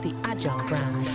the Agile brand.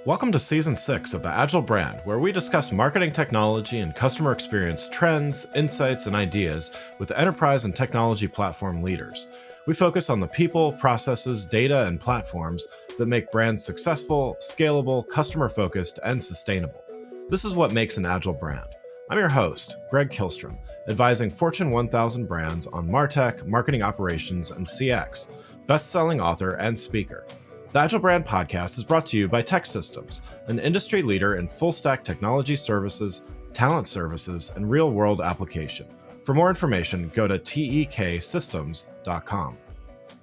Welcome to Season 6 of the Agile brand, where we discuss marketing technology and customer experience trends, insights, and ideas with enterprise and technology platform leaders. We focus on the people, processes, data, and platforms that make brands successful, scalable, customer-focused, and sustainable. This is what makes an Agile brand. I'm your host, Greg Kihlstrom, advising Fortune 1000 brands on MarTech, marketing operations, and CX, best-selling author and speaker. The Agile Brand Podcast is brought to you by TechSystems, an industry leader in full-stack technology services, talent services, and real-world application. For more information, go to teksystems.com.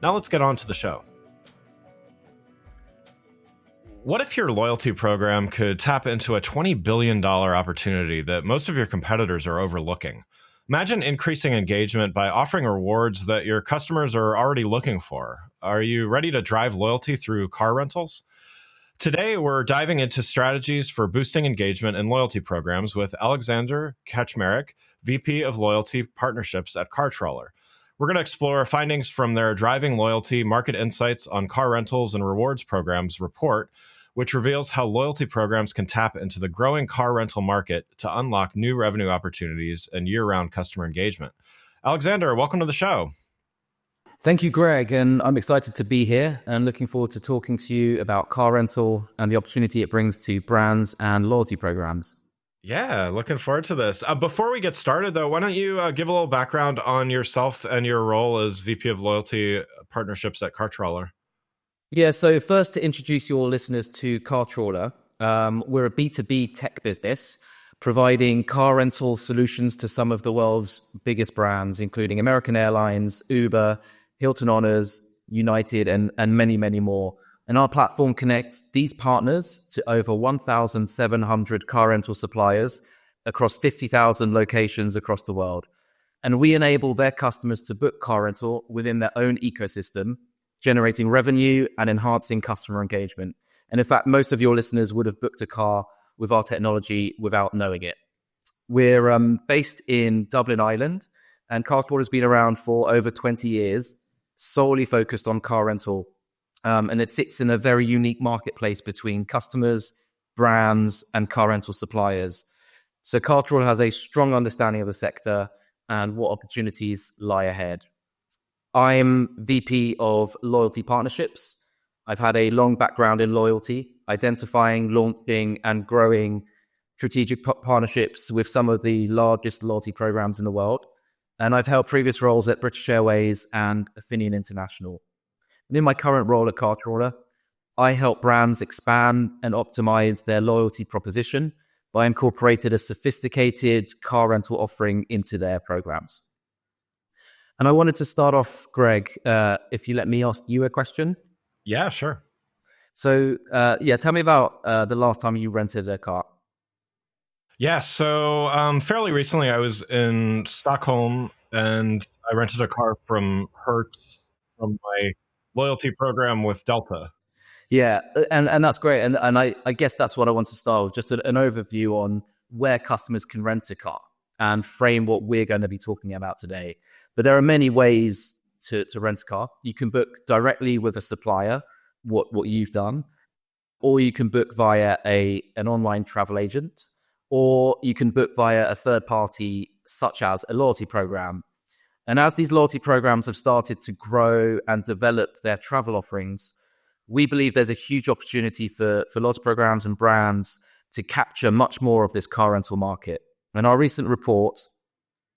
Now let's get on to the show. What if your loyalty program could tap into a $20 billion opportunity that most of your competitors are overlooking? Imagine increasing engagement by offering rewards that your customers are already looking for. Are you ready to drive loyalty through car rentals? Today, we're diving into strategies for boosting engagement and loyalty programs with Aleksander Kaczmarek, VP of Loyalty Partnerships at CarTrawler. We're going to explore findings from their Driving Loyalty Market Insights on Car Rentals and Rewards Programs report, which reveals how loyalty programs can tap into the growing car rental market to unlock new revenue opportunities and year-round customer engagement. Aleksander, welcome to the show. Thank you, Greg, and I'm excited to be here and looking forward to talking to you about car rental and the opportunity it brings to brands and loyalty programs. Yeah, looking forward to this. Before we get started, though, why don't you give a little background on yourself and your role as VP of Loyalty Partnerships at CarTrawler? Yeah, so first to introduce your listeners to CarTrawler, we're a B2B tech business providing car rental solutions to some of the world's biggest brands, including American Airlines, Uber, Hilton Honors, United, and many, many more. And our platform connects these partners to over 1,700 car rental suppliers across 50,000 locations across the world. And we enable their customers to book car rental within their own ecosystem, generating revenue and enhancing customer engagement. And in fact, most of your listeners would have booked a car with our technology without knowing it. We're based in Dublin, Ireland, and CarTrawler has been around for over 20 years, solely focused on car rental. And it sits in a very unique marketplace between customers, brands, and car rental suppliers. So CarTrawler has a strong understanding of the sector and what opportunities lie ahead. I'm VP of Loyalty Partnerships. I've had a long background in loyalty, identifying, launching, and growing strategic partnerships with some of the largest loyalty programs in the world. And I've held previous roles at British Airways and Affinion International. And in my current role at CarTrawler, I help brands expand and optimize their loyalty proposition by incorporating a sophisticated car rental offering into their programs. And I wanted to start off, Greg, if you let me ask you a question. Yeah, sure. So, tell me about the last time you rented a car. Yeah, so fairly recently I was in Stockholm and I rented a car from Hertz from my loyalty program with Delta. Yeah, and that's great. And I guess that's what I want to start with, just an overview on where customers can rent a car and frame what we're going to be talking about today. But there are many ways to rent a car. You can book directly with a supplier, what you've done, or you can book via an online travel agent, or you can book via a third party, such as a loyalty program. And as these loyalty programs have started to grow and develop their travel offerings, we believe there's a huge opportunity for loyalty programs and brands to capture much more of this car rental market. And our recent report,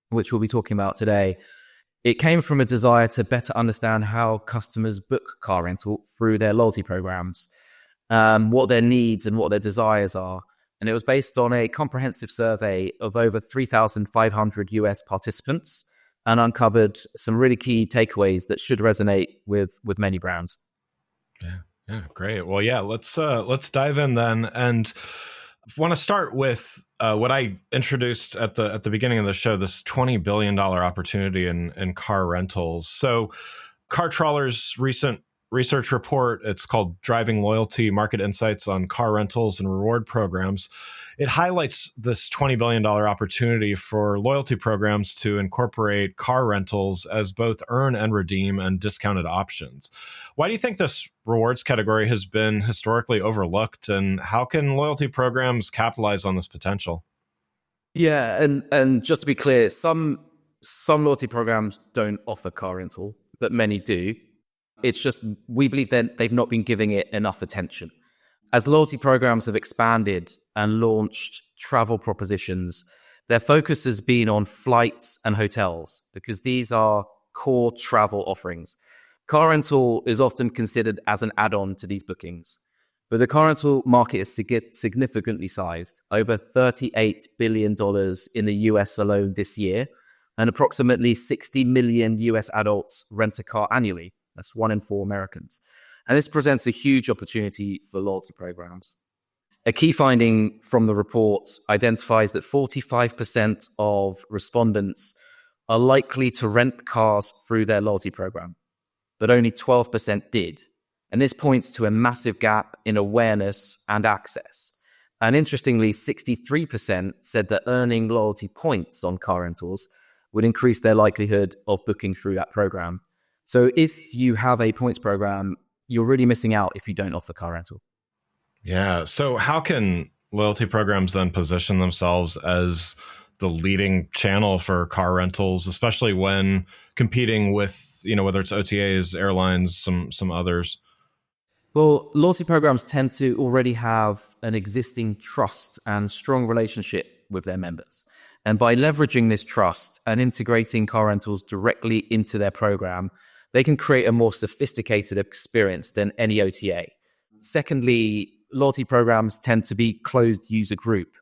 which we'll be talking about today, it came from a desire to better understand how customers book car rental through their loyalty programs, what their needs and what their desires are. And it was based on a comprehensive survey of over 3,500 US participants and uncovered some really key takeaways that should resonate with many brands. Yeah, great. Well, yeah, let's dive in then. And I want to start with what I introduced at the beginning of the show, this $20 billion opportunity in car rentals. So CarTrawler's recent research report, it's called Driving Loyalty Market Insights on Car Rentals and Reward Programs. It highlights this $20 billion opportunity for loyalty programs to incorporate car rentals as both earn and redeem and discounted options. Why do you think this rewards category has been historically overlooked, and how can loyalty programs capitalize on this potential? Yeah, and just to be clear, some loyalty programs don't offer car rental, but many do. It's just we believe that they've not been giving it enough attention. As loyalty programs have expanded and launched travel propositions, their focus has been on flights and hotels because these are core travel offerings. Car rental is often considered as an add-on to these bookings, but the car rental market is significantly sized, over $38 billion in the US alone this year, and approximately 60 million US adults rent a car annually. That's 1 in 4 Americans. And this presents a huge opportunity for loyalty programs. A key finding from the report identifies that 45% of respondents are likely to rent cars through their loyalty program, but only 12% did. And this points to a massive gap in awareness and access. And interestingly, 63% said that earning loyalty points on car rentals would increase their likelihood of booking through that program. So if you have a points program, you're really missing out if you don't offer car rental. Yeah. So how can loyalty programs then position themselves as the leading channel for car rentals, especially when competing with, whether it's OTAs, airlines, some others? Well, loyalty programs tend to already have an existing trust and strong relationship with their members. And by leveraging this trust and integrating car rentals directly into their program, they can create a more sophisticated experience than any OTA. Secondly, loyalty programs tend to be closed user group,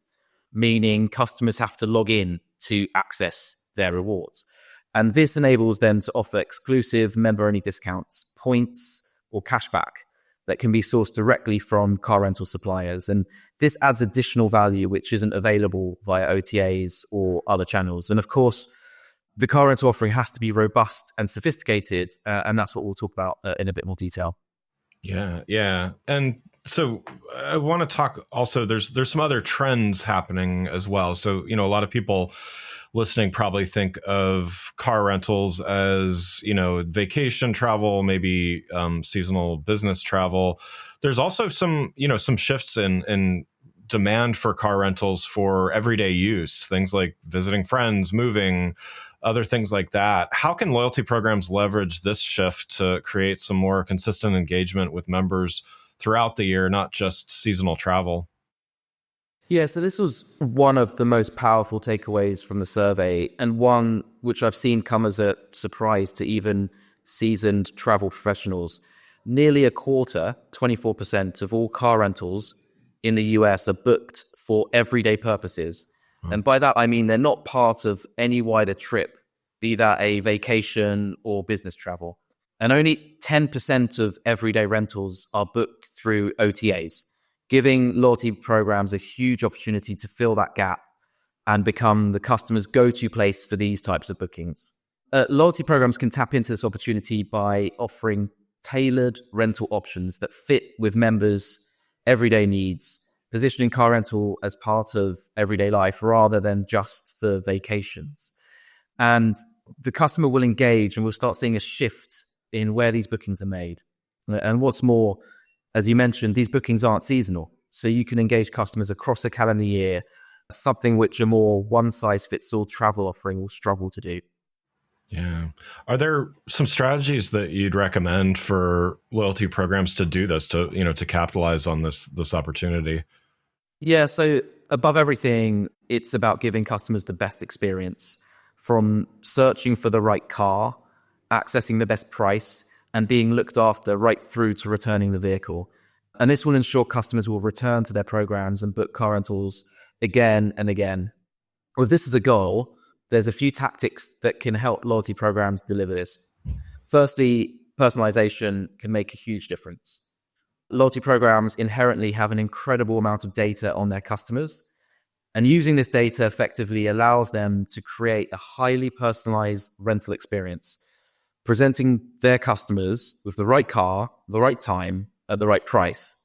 meaning customers have to log in to access their rewards. And this enables them to offer exclusive member-only discounts, points, or cashback that can be sourced directly from car rental suppliers. And this adds additional value, which isn't available via OTAs or other channels. And of course, the car rental offering has to be robust and sophisticated. And that's what we'll talk about in a bit more detail. Yeah. And so I want to talk also, there's some other trends happening as well. So, a lot of people listening probably think of car rentals as, vacation travel, maybe seasonal business travel. There's also some shifts in demand for car rentals for everyday use, things like visiting friends, moving, other things like that. How can loyalty programs leverage this shift to create some more consistent engagement with members throughout the year, not just seasonal travel? Yeah, so this was one of the most powerful takeaways from the survey, and one which I've seen come as a surprise to even seasoned travel professionals. Nearly a quarter, 24% of all car rentals in the US are booked for everyday purposes. And by that, I mean they're not part of any wider trip, be that a vacation or business travel. And only 10% of everyday rentals are booked through OTAs, giving loyalty programs a huge opportunity to fill that gap and become the customer's go-to place for these types of bookings. Loyalty programs can tap into this opportunity by offering tailored rental options that fit with members' everyday needs, positioning car rental as part of everyday life rather than just for vacations. And the customer will engage, and we'll start seeing a shift in where these bookings are made. And what's more, as you mentioned, these bookings aren't seasonal. So you can engage customers across a calendar year, something which a more one-size-fits-all travel offering will struggle to do. Yeah. Are there some strategies that you'd recommend for loyalty programs to do this, to capitalize on this opportunity? Yeah, so above everything, it's about giving customers the best experience, from searching for the right car, accessing the best price, and being looked after right through to returning the vehicle. And this will ensure customers will return to their programs and book car rentals again and again. With this as a goal, there's a few tactics that can help loyalty programs deliver this. Firstly, personalization can make a huge difference. Loyalty programs inherently have an incredible amount of data on their customers, and using this data effectively allows them to create a highly personalized rental experience, presenting their customers with the right car, the right time, at the right price.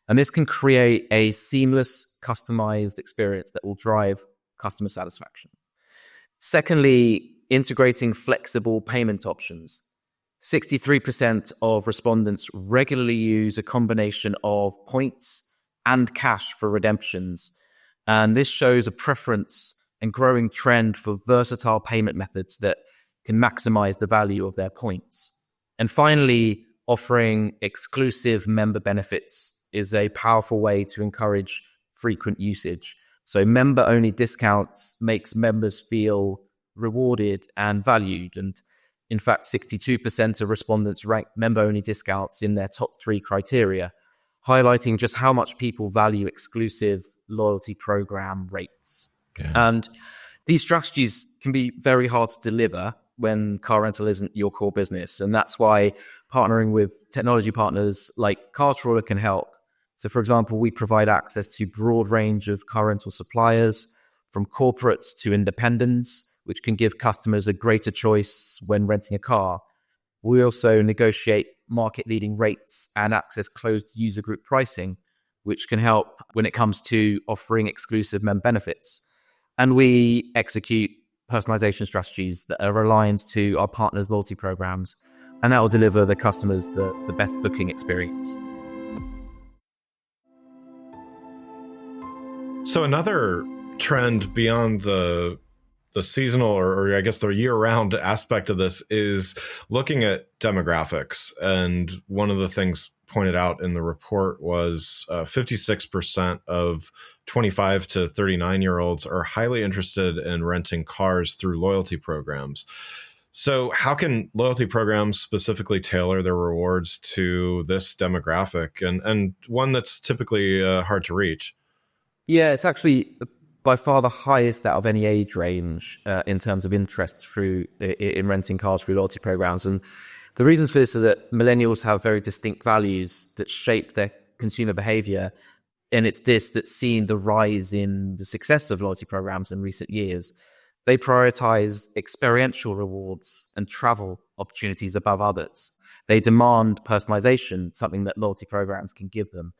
And this can create a seamless, customized experience that will drive customer satisfaction. Secondly, integrating flexible payment options. 63% of respondents regularly use a combination of points and cash for redemptions. And this shows a preference and growing trend for versatile payment methods that can maximize the value of their points. And finally, offering exclusive member benefits is a powerful way to encourage frequent usage. So member-only discounts makes members feel rewarded and valued. And in fact, 62% of respondents rank member-only discounts in their top 3 criteria, highlighting just how much people value exclusive loyalty program rates. Yeah. And these strategies can be very hard to deliver when car rental isn't your core business. And that's why partnering with technology partners like CarTrawler can help. So for example, we provide access to a broad range of car rental suppliers, from corporates to independents, which can give customers a greater choice when renting a car. We also negotiate market-leading rates and access closed user group pricing, which can help when it comes to offering exclusive member benefits. And we execute personalization strategies that are aligned to our partners' loyalty programs, and that will deliver the customers the best booking experience. So another trend beyond the seasonal or I guess the year-round aspect of this is looking at demographics. And one of the things pointed out in the report was 56% of 25 to 39-year-olds are highly interested in renting cars through loyalty programs. So how can loyalty programs specifically tailor their rewards to this demographic and one that's typically hard to reach? Yeah, it's actually by far the highest out of any age range in terms of interest in renting cars through loyalty programs. And the reasons for this are that millennials have very distinct values that shape their consumer behavior. And it's this that's seen the rise in the success of loyalty programs in recent years. They prioritize experiential rewards and travel opportunities above others. They demand personalization, something that loyalty programs can give them.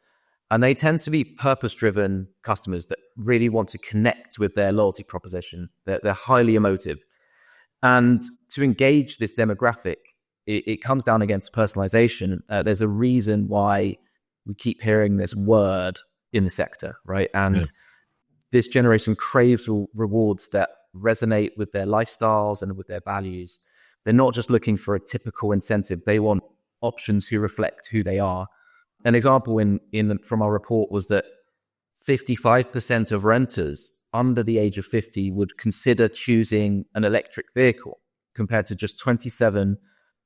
And they tend to be purpose-driven customers that really want to connect with their loyalty proposition. They're highly emotive. And to engage this demographic, it comes down again to personalization. There's a reason why we keep hearing this word in the sector, right? And this generation craves rewards that resonate with their lifestyles and with their values. They're not just looking for a typical incentive. They want options who reflect who they are. An example from our report was that 55% of renters under the age of 50 would consider choosing an electric vehicle, compared to just 27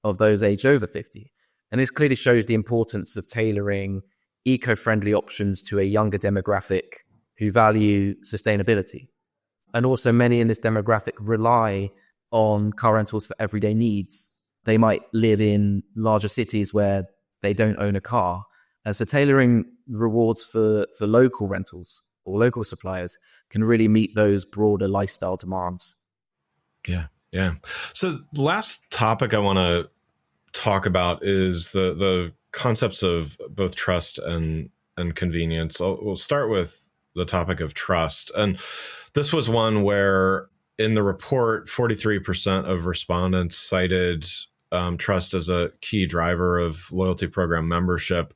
of those aged over 50. And this clearly shows the importance of tailoring eco-friendly options to a younger demographic who value sustainability. And also many in this demographic rely on car rentals for everyday needs. They might live in larger cities where they don't own a car. And so tailoring rewards for local rentals or local suppliers can really meet those broader lifestyle demands. Yeah. So the last topic I want to talk about is the concepts of both trust and convenience. We'll start with the topic of trust. And this was one where in the report, 43% of respondents cited trust as a key driver of loyalty program membership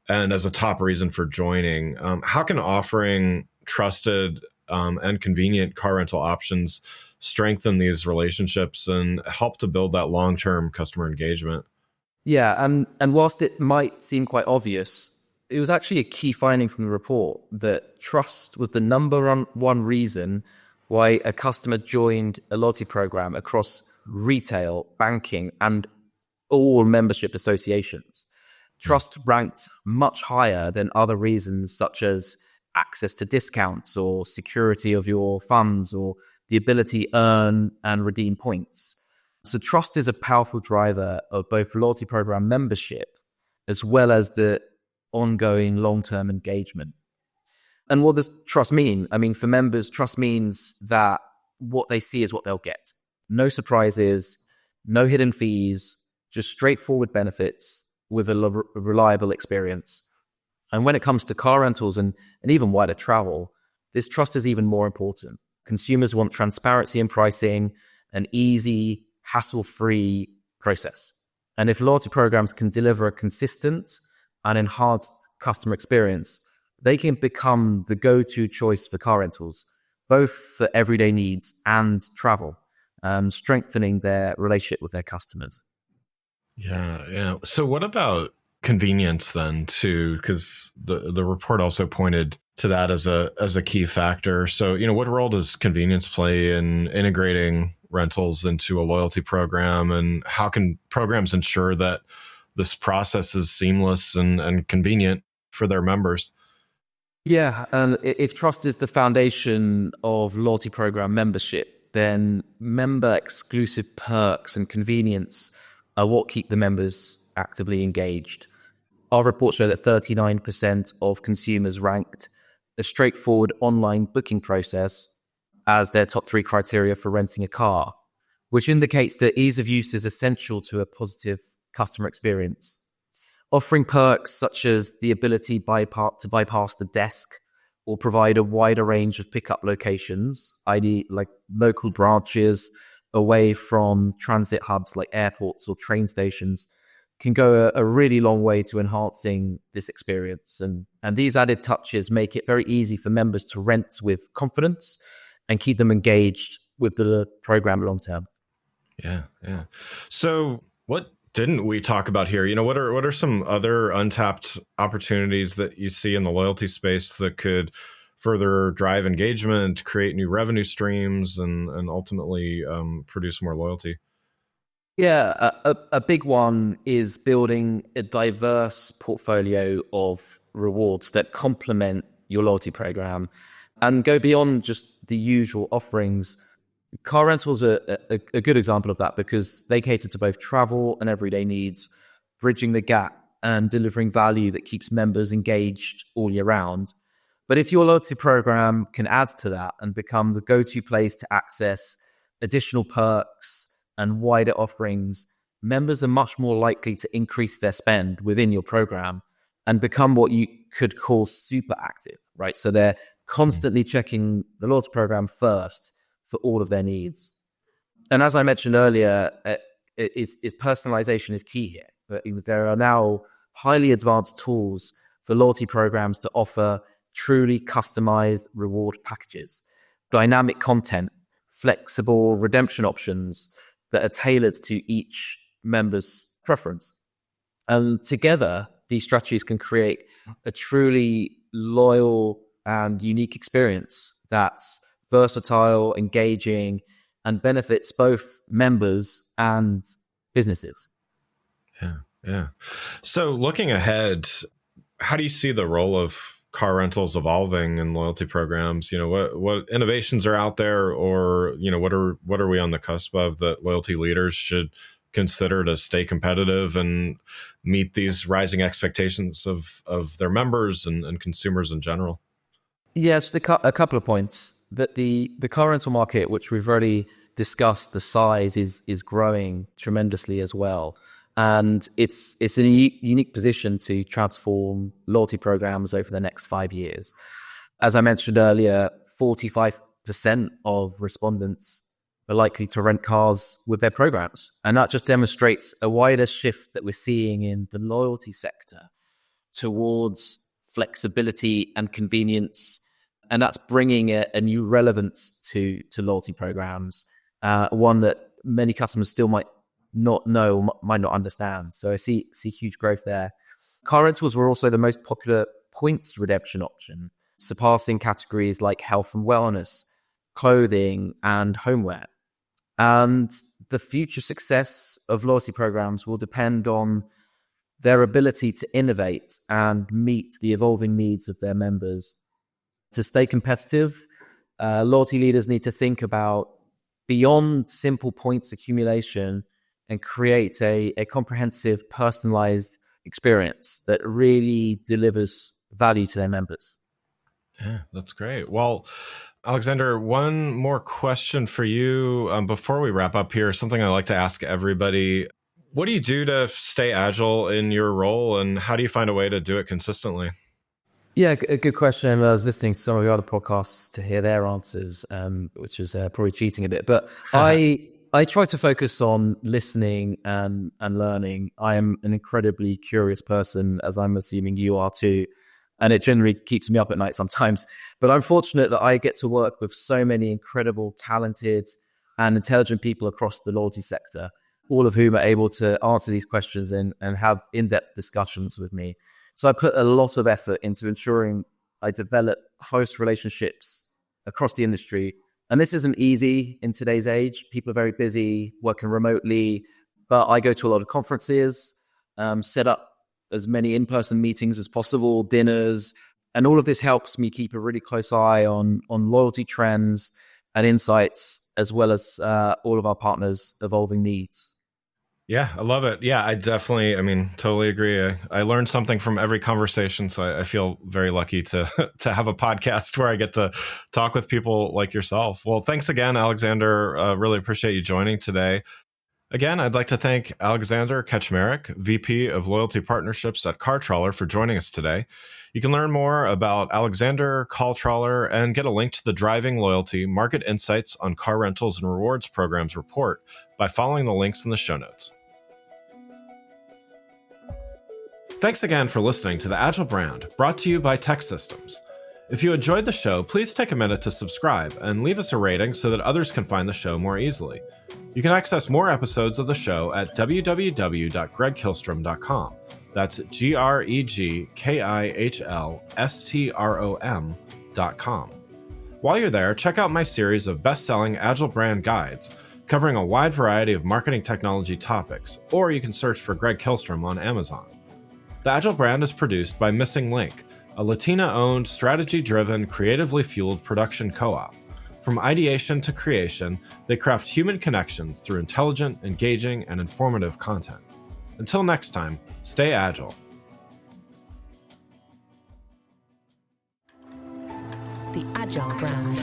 and as a top reason for joining. How can offering trusted and convenient car rental options strengthen these relationships and help to build that long-term customer engagement? Yeah, and whilst it might seem quite obvious, it was actually a key finding from the report that trust was the number one reason why a customer joined a loyalty program across retail, banking, and all membership associations. Trust ranked much higher than other reasons such as access to discounts or security of your funds or the ability to earn and redeem points. So trust is a powerful driver of both loyalty program membership as well as the ongoing long-term engagement. And what does trust mean? I mean, for members, trust means that what they see is what they'll get. No surprises, no hidden fees, just straightforward benefits with a reliable experience. And when it comes to car rentals and even wider travel, this trust is even more important. Consumers want transparency in pricing, an easy, hassle-free process. And if loyalty programs can deliver a consistent and enhanced customer experience, they can become the go-to choice for car rentals, both for everyday needs and travel, strengthening their relationship with their customers. Yeah, yeah. So what about convenience then too? Because the report also pointed to that as a key factor. So, what role does convenience play in integrating rentals into a loyalty program, and how can programs ensure that this process is seamless and convenient for their members? Yeah, and if trust is the foundation of loyalty program membership, then member exclusive perks and convenience are what keep the members actively engaged. Our reports show that 39% of consumers ranked a straightforward online booking process as their top 3 criteria for renting a car, which indicates that ease of use is essential to a positive customer experience. Offering perks such as the ability to bypass the desk or provide a wider range of pickup locations, i.e. like local branches away from transit hubs like airports or train stations, can go a really long way to enhancing this experience. And these added touches make it very easy for members to rent with confidence and keep them engaged with the program long term. Yeah, yeah. So what didn't we talk about here? What are some other untapped opportunities that you see in the loyalty space that could further drive engagement, create new revenue streams, and ultimately produce more loyalty? Yeah, a big one is building a diverse portfolio of rewards that complement your loyalty program and go beyond just the usual offerings. Car rentals are a good example of that because they cater to both travel and everyday needs, bridging the gap and delivering value that keeps members engaged all year round. But if your loyalty program can add to that and become the go-to place to access additional perks and wider offerings, members are much more likely to increase their spend within your program and become what you could call super active, right? So they're constantly checking the loyalty program first for all of their needs. And as I mentioned earlier, personalization is key here. But there are now highly advanced tools for loyalty programs to offer truly customized reward packages, dynamic content, flexible redemption options that are tailored to each member's preference. And together, these strategies can create a truly loyal and unique experience that's versatile, engaging, and benefits both members and businesses. Yeah, yeah. So looking ahead, how do you see the role of car rentals evolving in loyalty programs? What innovations are out there, or what are we on the cusp of that loyalty leaders should consider to stay competitive and meet these rising expectations of their members and consumers in general? Yes, a couple of points. That the car rental market, which we've already discussed, the size is growing tremendously as well. And it's a unique position to transform loyalty programs over the next 5 years. As I mentioned earlier, 45% of respondents are likely to rent cars with their programs. And that just demonstrates a wider shift that we're seeing in the loyalty sector towards flexibility and convenience. And that's bringing a new relevance to loyalty programs, one that many customers still might not know, might not understand. So I see huge growth there. Car rentals were also the most popular points redemption option, surpassing categories like health and wellness, clothing, and homeware. And the future success of loyalty programs will depend on their ability to innovate and meet the evolving needs of their members. To stay competitive, loyalty leaders need to think about beyond simple points accumulation and create a comprehensive, personalized experience that really delivers value to their members. Yeah, that's great. Well, Aleksander, one more question for you before we wrap up here. Something I like to ask everybody. What do you do to stay agile in your role, and how do you find a way to do it consistently? Yeah, a good question. I was listening to some of the other podcasts to hear their answers, which was probably cheating a bit. But I try to focus on listening and learning. I am an incredibly curious person, as I'm assuming you are too, and it generally keeps me up at night sometimes. But I'm fortunate that I get to work with so many incredible, talented, and intelligent people across the loyalty sector, all of whom are able to answer these questions and have in-depth discussions with me. So I put a lot of effort into ensuring I develop host relationships across the industry. And this isn't easy in today's age. People are very busy working remotely, but I go to a lot of conferences, set up as many in-person meetings as possible, dinners, and all of this helps me keep a really close eye on loyalty trends and insights, as well as all of our partners' evolving needs. Yeah, I love it. Yeah, totally agree. I learned something from every conversation, so I feel very lucky to to have a podcast where I get to talk with people like yourself. Well, thanks again, Aleksander. Really appreciate you joining today. Again, I'd like to thank Aleksander Kaczmarek, VP of Loyalty Partnerships at CarTrawler, for joining us today. You can learn more about Aleksander, CarTrawler, and get a link to the Driving Loyalty Market Insights on Car Rentals and Rewards Programs report by following the links in the show notes. Thanks again for listening to The Agile Brand, brought to you by Tech Systems. If you enjoyed the show, please take a minute to subscribe and leave us a rating so that others can find the show more easily. You can access more episodes of the show at www.gregkillstrom.com. That's GregKihlstrom.com. While you're there, check out my series of best-selling Agile Brand guides covering a wide variety of marketing technology topics, or you can search for Greg Kihlstrom on Amazon. The Agile Brand is produced by Missing Link, a Latina-owned, strategy-driven, creatively fueled production co-op. From ideation to creation, they craft human connections through intelligent, engaging, and informative content. Until next time, stay agile. The Agile Brand.